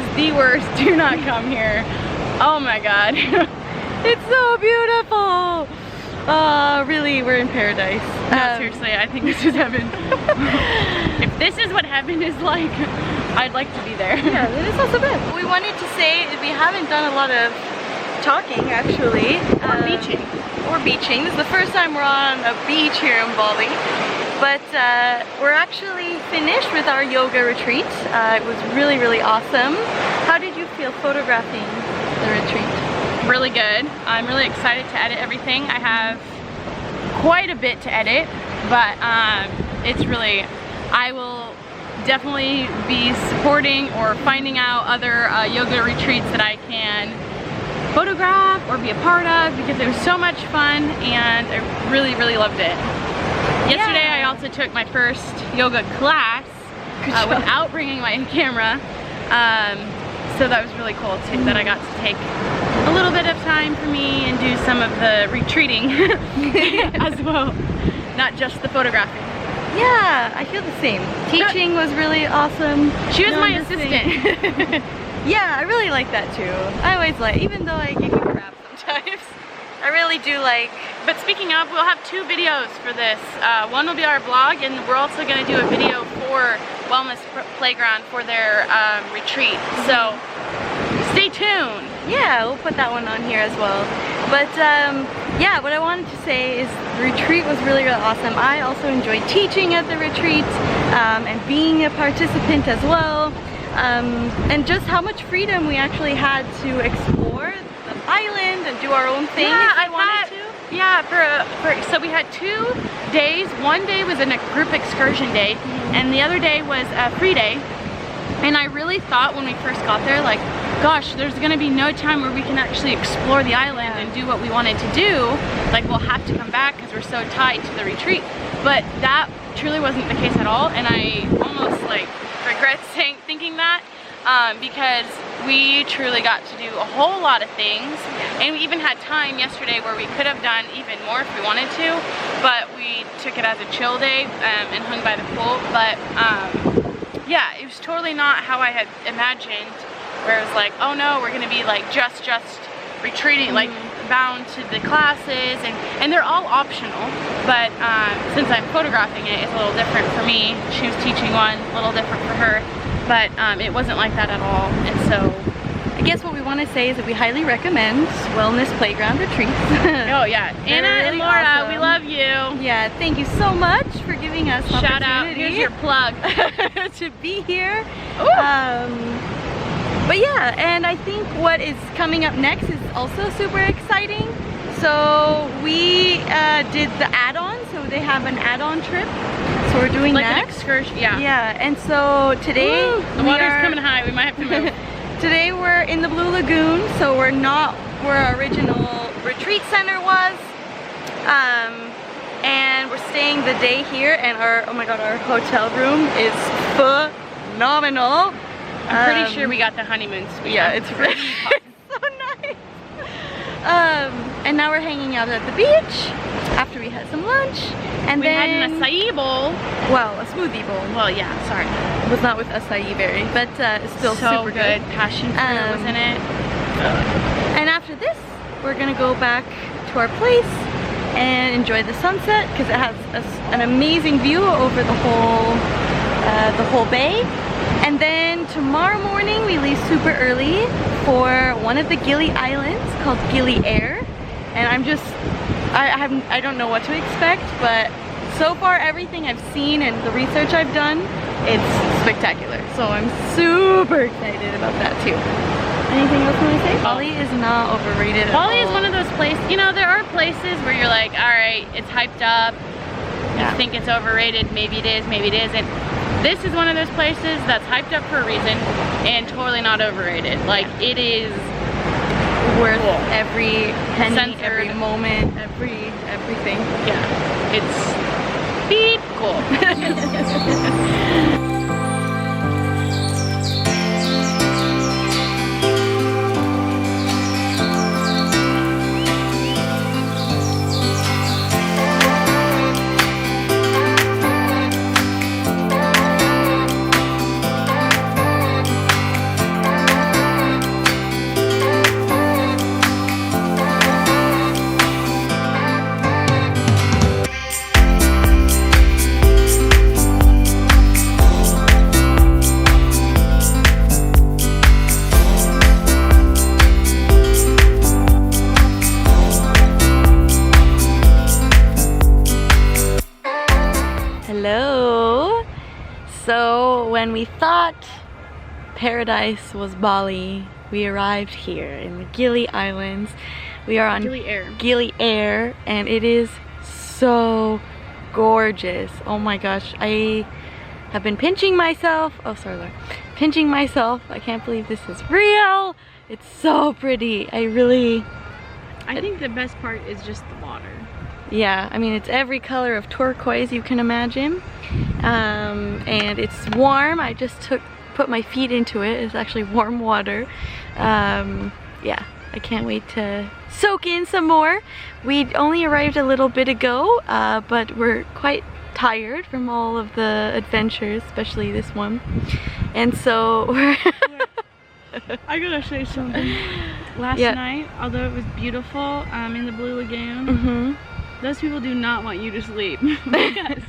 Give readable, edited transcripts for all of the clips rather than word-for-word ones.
is the worst. Do not come here. Oh my god. It's so beautiful. Really, we're in paradise. No, seriously, I think this is heaven. If this is what heaven is like, I'd like to be there. Yeah, it's not so bad. We wanted to say we haven't done a lot of talking actually. Or beaching. Or beaching. This is the first time we're on a beach here in Bali. But we're actually finished with our yoga retreat. It was really, really awesome. How did you feel photographing the retreat? Really good. I'm really excited to edit everything. I have quite a bit to edit, but it's really, I will definitely be supporting or finding out other yoga retreats that I can photograph or be a part of, because it was so much fun and I really, really loved it. Yesterday I also took my first yoga class without bringing my camera, so that was really cool too, that I got to take a little bit of time for me and do some of the retreating as well, not just the photographing. Yeah, I feel the same. Teaching was really awesome. She was my assistant. Yeah, I really like that too. I always like, even though I give you crap sometimes, I really do like. But speaking of, we'll have 2 videos for this. One will be our vlog, and we're also going to do a video for Wellness Playground for their retreat. So stay tuned. Yeah, we'll put that one on here as well. But yeah, what I wanted to say is the retreat was really, really awesome. I also enjoyed teaching at the retreat and being a participant as well. And just how much freedom we actually had to explore the island and do our own thing. Yeah, I wanted to. Yeah, so we had 2 days. One day was a group excursion day, and the other day was a free day. And I really thought when we first got there, like, gosh, there's gonna be no time where we can actually explore the island and do what we wanted to do. Like, we'll have to come back because we're so tied to the retreat. But that truly wasn't the case at all, and I almost like regret thinking that, because we truly got to do a whole lot of things, and we even had time yesterday where we could have done even more if we wanted to, but we took it as a chill day and hung by the pool. But yeah, it was totally not how I had imagined, where it was like, oh no, we're gonna be like just retreating, like bound to the classes, and they're all optional, but since I'm photographing it, it's a little different for me. She was teaching one, a little different for her, but it wasn't like that at all. And so I guess what we want to say is that we highly recommend Wellness Playground retreats. Oh yeah, Anna and Laura, awesome. We love you. Yeah, thank you so much for giving us the shout out, here's your plug to be here. But yeah, and I think what is coming up next is also super exciting. So we did the add-on, so they have an add-on trip. So we're doing like that. An excursion, yeah. Yeah, and so today the water's coming high, we might have to move. Today we're in the Blue Lagoon, so we're not where our original retreat center was. And we're staying the day here, and oh my god, our hotel room is phenomenal. I'm pretty sure we got the honeymoon suite. Yeah, it's really so nice. And now we're hanging out at the beach after we had some lunch, and then we had an acai bowl. Well, a smoothie bowl. Well, yeah, sorry. It was not with acai berry, but it's still so super good. Passion fruit was in it. And after this, we're gonna go back to our place and enjoy the sunset, because it has an amazing view over the whole bay. And then tomorrow morning we leave super early for one of the Gili islands called Gili Air. And I don't know what to expect, but so far everything I've seen and the research I've done, it's spectacular. So I'm super excited about that too. Anything else you want to say? Bali is not overrated at all. Bali is one of those places, you know, there are places where you're like, alright, it's hyped up, you think it's overrated, maybe it is, maybe it isn't. This is one of those places that's hyped up for a reason and totally not overrated. Like, it is worth every penny, censored. Every moment, everything. Yeah, it's beep cool. when we thought paradise was Bali, we arrived here in the Gili Islands. We are on Gili Air, and it is so gorgeous. Oh my gosh, I have been pinching myself. Oh, sorry, Laura. Pinching myself. I can't believe this is real. It's so pretty. I think the best part is just the water. Yeah, I mean, it's every color of turquoise you can imagine. And it's warm. I just put my feet into it. It's actually warm water. Yeah, I can't wait to soak in some more. We only arrived a little bit ago, but we're quite tired from all of the adventures, especially this one. And so we're I gotta say something. Last night, although it was beautiful in the Blue Lagoon, those people do not want you to sleep because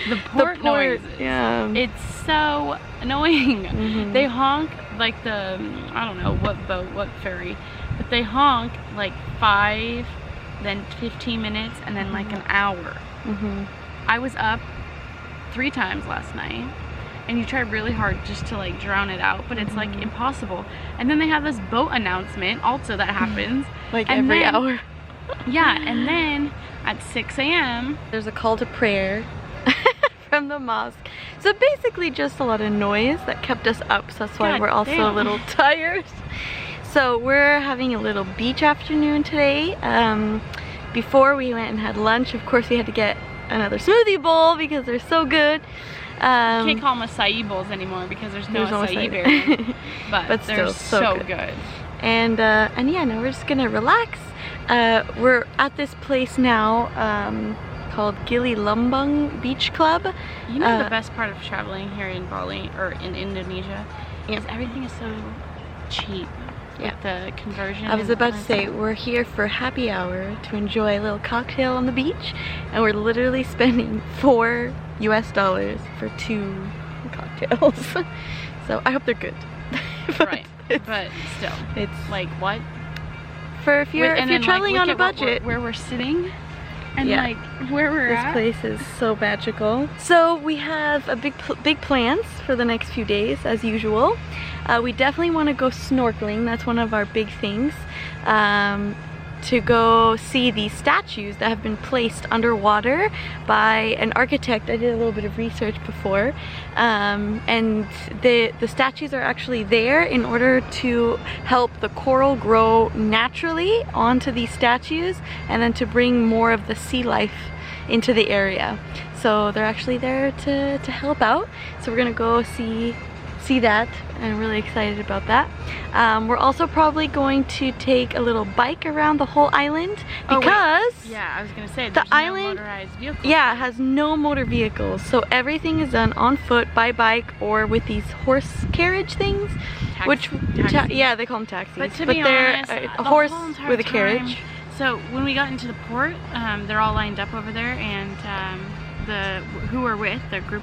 the port noises. Yeah, it's so annoying. They honk like the, I don't know what boat, what ferry, but they honk like 5, then 15 minutes, and then like an hour. I was up 3 times last night, and you try really hard just to like drown it out, but it's like impossible. And then they have this boat announcement also that happens like every hour. Yeah, and then at 6 a.m. there's a call to prayer from the mosque. So basically just a lot of noise that kept us up, so that's why we're also a little tired. So we're having a little beach afternoon today. Before we went and had lunch, of course we had to get another smoothie bowl because they're so good. You can't call them acai bowls anymore because there's no acai berry, but they're still so good. And yeah, now we're just gonna relax. We're at this place now called Gili Lumbung Beach Club. You know the best part of traveling here in Bali or in Indonesia is everything is so cheap. With the conversion. I was about to say, we're here for happy hour to enjoy a little cocktail on the beach, and we're literally spending $4 US for 2 cocktails. So I hope they're good. Right, but still, it's like what? For if you're traveling on a budget, where we're sitting, and like where we're at. This place is so magical. So we have a big plans for the next few days, as usual. We definitely want to go snorkeling. That's one of our big things. To go see these statues that have been placed underwater by an architect. I did a little bit of research before, and the statues are actually there in order to help the coral grow naturally onto these statues, and then to bring more of the sea life into the area. So they're actually there to help out. So we're gonna go see that, and I'm really excited about that. We're also probably going to take a little bike around the whole island because I was gonna say the island no motorized vehicles. has no motor vehicles, so everything is done on foot, by bike, or with these horse carriage things, taxis. they call them taxis. But to be honest, a horse with a carriage. So when we got into the port, they're all lined up over there, and the group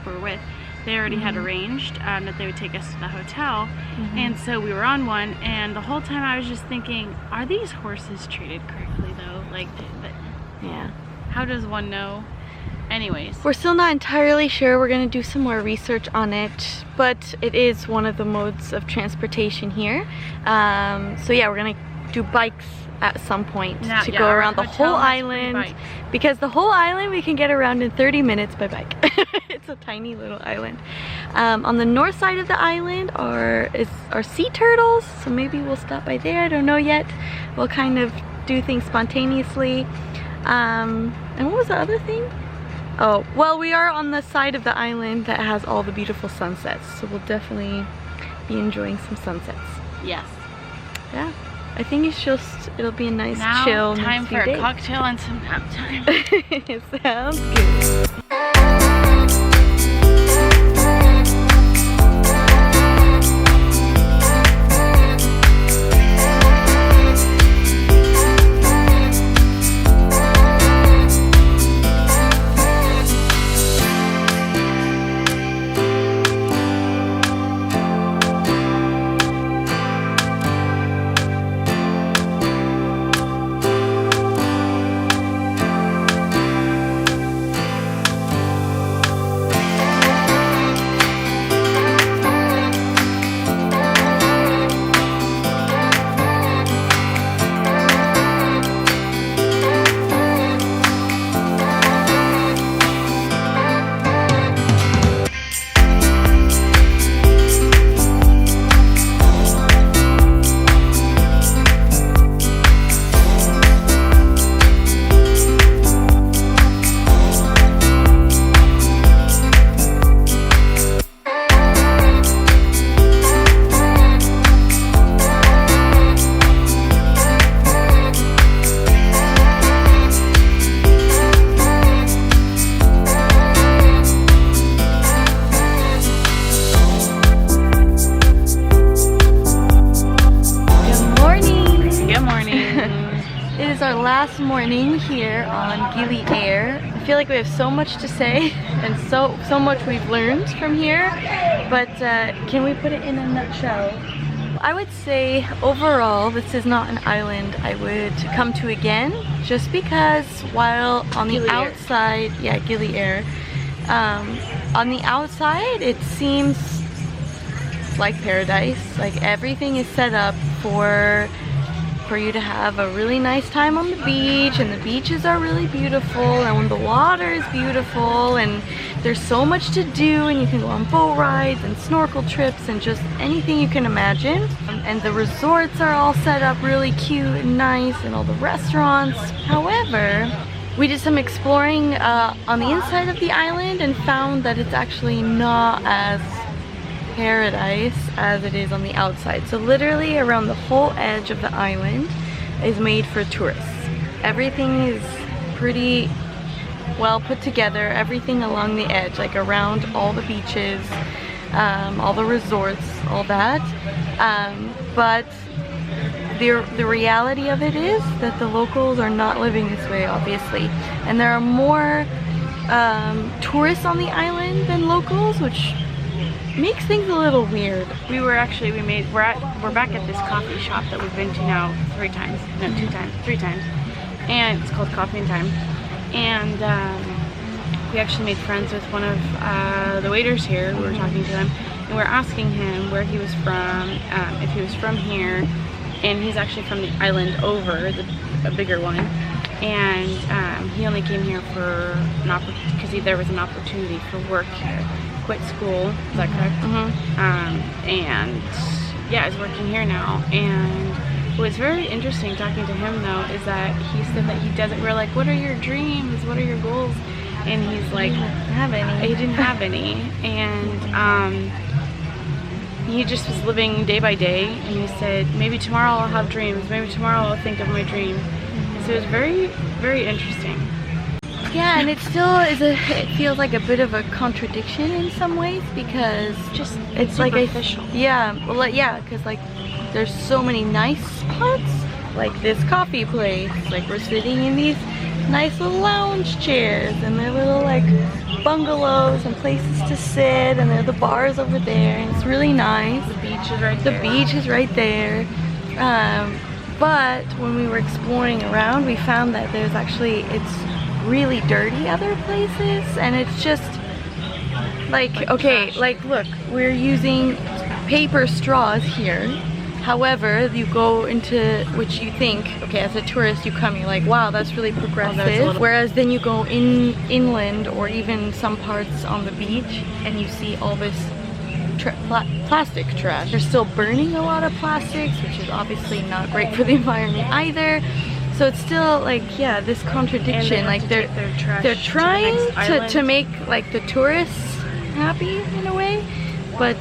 we're with, they already had arranged that they would take us to the hotel, and so we were on one, and the whole time I was just thinking, are these horses treated correctly though? Like, how does one know? Anyways, we're still not entirely sure. We're gonna do some more research on it, but it is one of the modes of transportation here. So yeah, we're gonna do bikes at some point to go around the whole island, because the whole island we can get around in 30 minutes by bike. It's a tiny little island. On the north side of the island are sea turtles, so maybe we'll stop by there. I don't know yet. We'll kind of do things spontaneously. And what was the other thing? Oh, well, we are on the side of the island that has all the beautiful sunsets, so we'll definitely be enjoying some sunsets. Yes. Yeah. I think it'll be a nice chill time for a cocktail and some nap time. It sounds good. is our last morning here on Gili Air. I feel like we have so much to say and so much we've learned from here, but can we put it in a nutshell? I would say overall this is not an island I would come to again, just because while on the outside, yeah, Gili Air, on the outside it seems like paradise. Like everything is set up for you to have a really nice time on the beach, and the beaches are really beautiful, and when the water is beautiful, and there's so much to do, and you can go on boat rides and snorkel trips and just anything you can imagine. And the resorts are all set up really cute and nice, and all the restaurants. However, we did some exploring on the inside of the island and found that it's actually not as paradise as it is on the outside. So literally around the whole edge of the island is made for tourists. Everything is pretty well put together, everything along the edge, like around all the beaches, all the resorts, all that. But the reality of it is that the locals are not living this way, obviously, and there are more tourists on the island than locals, which makes things a little weird. We're back at this coffee shop that we've been to now 3 times, no, 2 times, 3 times, and it's called Coffee and Thyme. And we actually made friends with one of the waiters here. We were talking to them, and we were asking him where he was from, if he was from here, and he's actually from the island over, a bigger one. And he only came here for an opportunity, because there was an opportunity for work here. Quit school, is that correct? And yeah, he's working here now. And what's very interesting talking to him though is that he said that he doesn't, we're like, what are your dreams, what are your goals? And he's like, he didn't have any. And he just was living day by day, and he said, maybe tomorrow I'll have dreams, maybe tomorrow I'll think of my dream. So it was very, very interesting. Yeah, and it still is it feels like a bit of a contradiction in some ways, because Just it's like superficial. because like there's so many nice spots, like this coffee place, like we're sitting in these nice little lounge chairs, and they're little like bungalows and places to sit, and there are the bars over there, and it's really nice. The beach is right there. The beach is right there. But when we were exploring around, we found that there's actually, it's really dirty other places, and it's just like okay, trash. Like look, we're using paper straws here. However, you go into, which you think, okay, as a tourist you come, you're like, wow, that's really progressive. Whereas then you go inland, or even some parts on the beach, and you see all this plastic trash. They're still burning a lot of plastics, which is obviously not great for the environment either. So it's still like, yeah, this contradiction. Like they're trying to make like the tourists happy in a way, but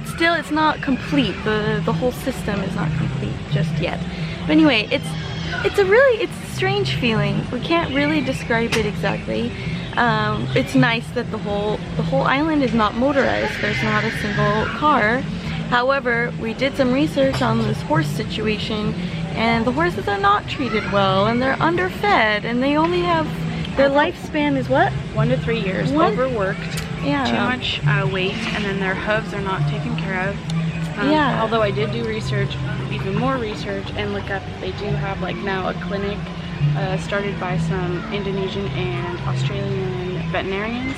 still it's not complete. The whole system is not complete just yet. But anyway, it's a strange feeling. We can't really describe it exactly. It's nice that the whole island is not motorized. There's not a single car. However, we did some research on this horse situation, and the horses are not treated well, and they're underfed, and they only have, their lifespan is what? 1 to 3 years. Overworked. Yeah. Too much weight, and then their hooves are not taken care of. Yeah. Although I did do research, even more research, and look up, they do have like now a clinic started by some Indonesian and Australian veterinarians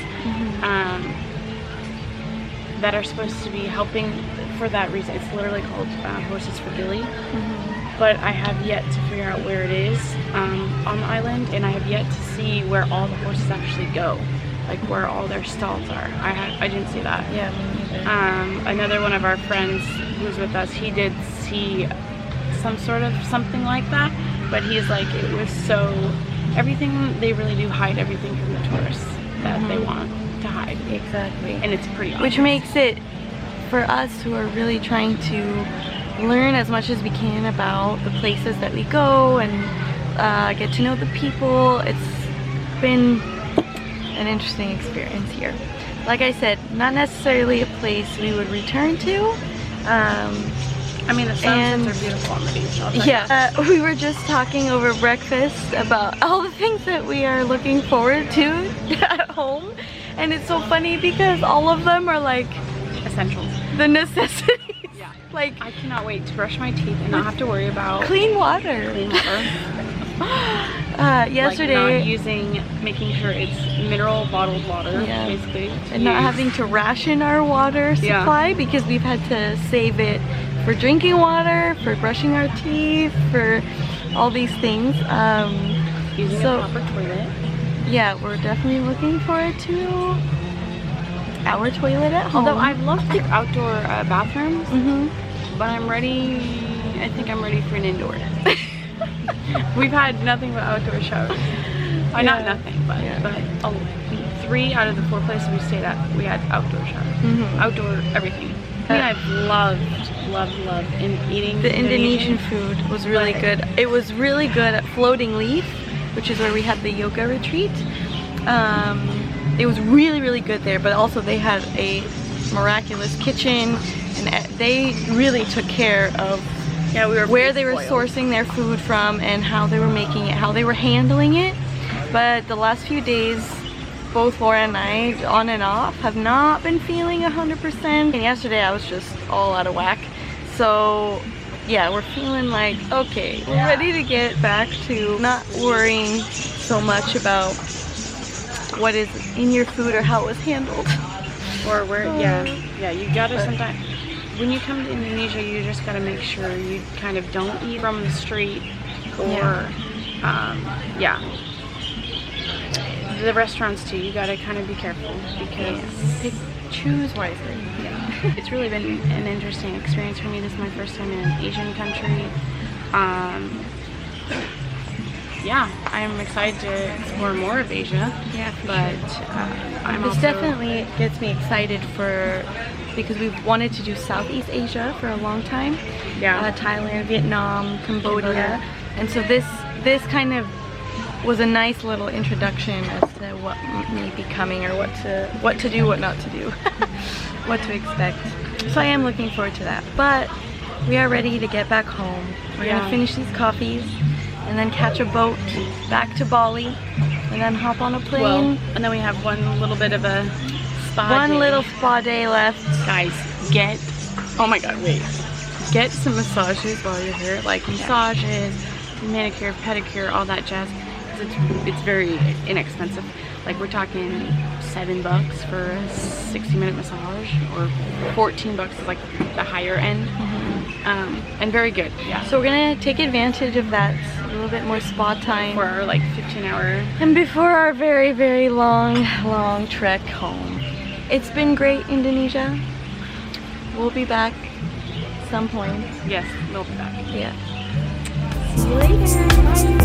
that are supposed to be helping for that reason. It's literally called Horses for Gili. But I have yet to figure out where it is on the island, and I have yet to see where all the horses actually go, like where all their stalls are. I didn't see that. Yeah, me neither. Another one of our friends who's with us, he did see some sort of something like that, but he's like, it was so, everything, they really do hide everything from the tourists that they want to hide. Exactly. And it's pretty obvious. Which makes it, for us who are really trying to learn as much as we can about the places that we go and get to know the people, it's been an interesting experience here. Like I said, not necessarily a place we would return to. I mean, the sunsets are beautiful on the beach. I'll tell you. Yeah, we were just talking over breakfast about all the things that we are looking forward to at home, and it's so funny because all of them are like essentials, the necessities. Yeah. Like, I cannot wait to brush my teeth and not have to worry about clean water. Clean water. Yesterday, like not using, making sure it's mineral bottled water, yeah, basically, and not having to ration our water supply because we've had to save it for drinking water, for brushing our teeth, for all these things. Using a proper toilet. Yeah, we're definitely looking forward to our toilet at home. Although I've loved the outdoor bathrooms, but I'm ready. I think I'm ready for an indoor. We've had nothing but outdoor showers. Not nothing, but 3 out of the 4 places we stayed at, we had outdoor showers. Outdoor everything. I mean, I've loved eating the Indonesian food was really good. It was really good at Floating Leaf, which is where we had the yoga retreat. It was really good there, but also they had a miraculous kitchen, and they really took care of where they were sourcing their food from and how they were making it, how they were handling it. But the last few days, both Laura and I, on and off, have not been feeling 100%. And yesterday I was just all out of whack. So yeah, we're feeling like, okay, we're ready to get back to not worrying so much about what is in your food or how it was handled. Or where, you gotta sometimes, when you come to Indonesia, you just gotta make sure you kind of don't eat from the street or, the restaurants too. You gotta kind of be careful because choose wisely. Yeah, it's really been an interesting experience for me. This is my first time in an Asian country. Yeah, I'm excited to explore more of Asia. Yeah, but this definitely gets me excited because we've wanted to do Southeast Asia for a long time. Yeah, Thailand, Vietnam, Cambodia, and so this kind of was a nice little introduction as to what may be coming, or what to do, what not to do, what to expect. So I am looking forward to that. But we are ready to get back home. We're gonna finish these coffees and then catch a boat back to Bali, and then hop on a plane. Well, and then we have one little bit of a spa day. Little spa day left. Guys, oh my god, wait. Get some massages while you're here, like massages, manicure, pedicure, all that jazz. It's very inexpensive. Like, we're talking $7 for a 60-minute massage, or $14 is like the higher end. And very good. Yeah. So we're gonna take advantage of that a little bit more spa time for our like 15-hour and before our very long trek home. It's been great, Indonesia. We'll be back some point. Yes, we'll be back. Yeah. See you later. Bye.